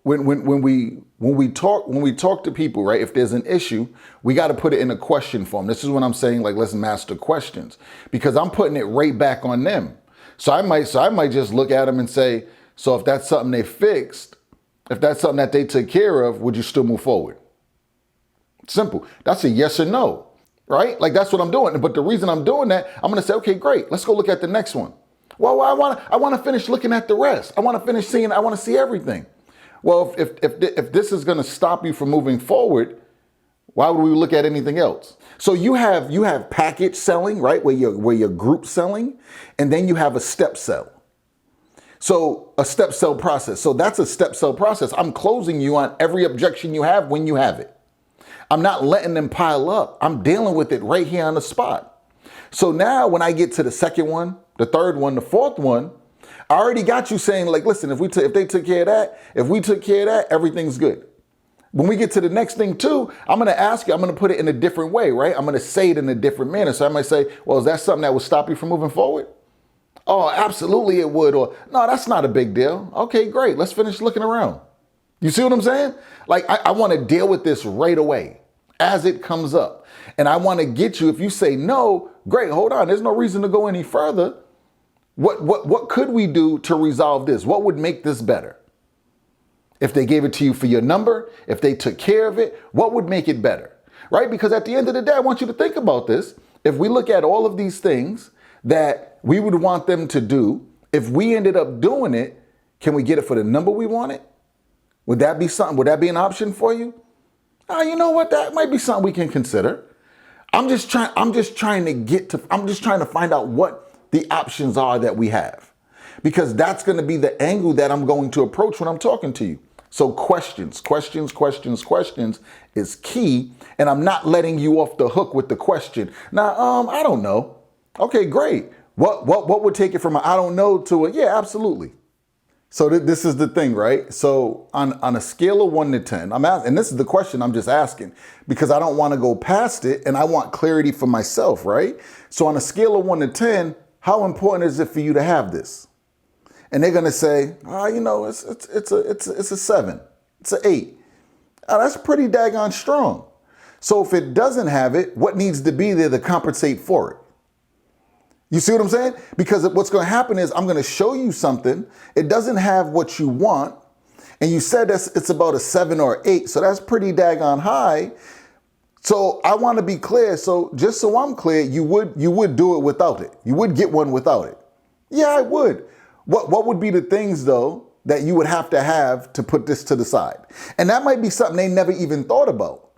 when we talk to people, right? If there's an issue, we got to put it in a question form. This is what I'm saying, like, let's master questions, because I'm putting it right back on them. So I might just look at them and say, so if that's something they fixed, if that's something that they took care of, would you still move forward? Simple. That's a yes or no, right? Like, that's what I'm doing. But the reason I'm doing that, I'm going to say, okay, great. Let's go look at the next one. Well, I want to finish looking at the rest. I want to finish seeing, I want to see everything. Well, if this is going to stop you from moving forward, why would we look at anything else? So you have package selling, right? Where you're group selling, and then you have a step sell. So a step sell process. So that's a step sell process. I'm closing you on every objection you have when you have it. I'm not letting them pile up. I'm dealing with it right here on the spot. So now when I get to the second one, the third one, the fourth one, I already got you saying, like, listen, if they took care of that, if we took care of that, everything's good. When we get to the next thing too, I'm going to ask you, I'm going to put it in a different way, right? I'm going to say it in a different manner. So I might say, well, is that something that would stop you from moving forward? Oh, absolutely it would. Or no, that's not a big deal. Okay, great. Let's finish looking around. You see what I'm saying? Like, I want to deal with this right away as it comes up. And I want to get you, if you say no, great, hold on. There's no reason to go any further. What could we do to resolve this? What would make this better? If they gave it to you for your number, if they took care of it, what would make it better? Right? Because at the end of the day, I want you to think about this. If we look at all of these things that we would want them to do, if we ended up doing it, can we get it for the number we wanted? Would that be something? Would that be an option for you? You know what? That might be something we can consider. I'm just trying to find out what the options are that we have, because that's going to be the angle that I'm going to approach when I'm talking to you. So questions is key. And I'm not letting you off the hook with the question. Now, I don't know. Okay, great. What would take it from a I don't know to a yeah, absolutely. So this is the thing, right? So on a scale of 1 to 10, I'm asking, and this is the question I'm just asking because I don't want to go past it and I want clarity for myself, right? So on a scale of 1 to 10, how important is it for you to have this? And they're gonna say, it's a 7, it's an 8. That's pretty daggone strong. So if it doesn't have it, what needs to be there to compensate for it? You see what I'm saying? Because what's going to happen is I'm going to show you something. It doesn't have what you want. And you said it's about a 7 or 8. So that's pretty daggone high. So I want to be clear. So just so I'm clear, you would do it without it. You would get one without it. Yeah, I would. What would be the things, though, that you would have to put this to the side? And that might be something they never even thought about.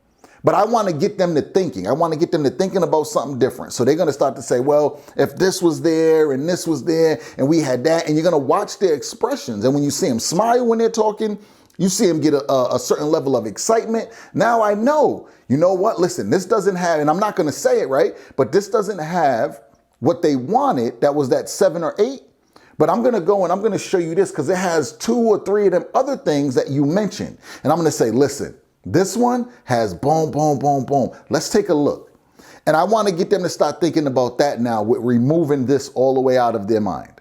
But I want to get them to thinking. I want to get them to thinking about something different. So they're going to start to say, well, if this was there and this was there and we had that, and you're going to watch their expressions. And when you see them smile when they're talking, you see them get a certain level of excitement. Now I know, you know what? Listen, this doesn't have, and I'm not going to say it right, but this doesn't have what they wanted. That was that 7 or 8. But I'm going to go and I'm going to show you this because it has 2 or 3 of them other things that you mentioned. And I'm going to say, listen, this one has boom, boom, boom, boom. Let's take a look. And I want to get them to start thinking about that now with removing this all the way out of their mind.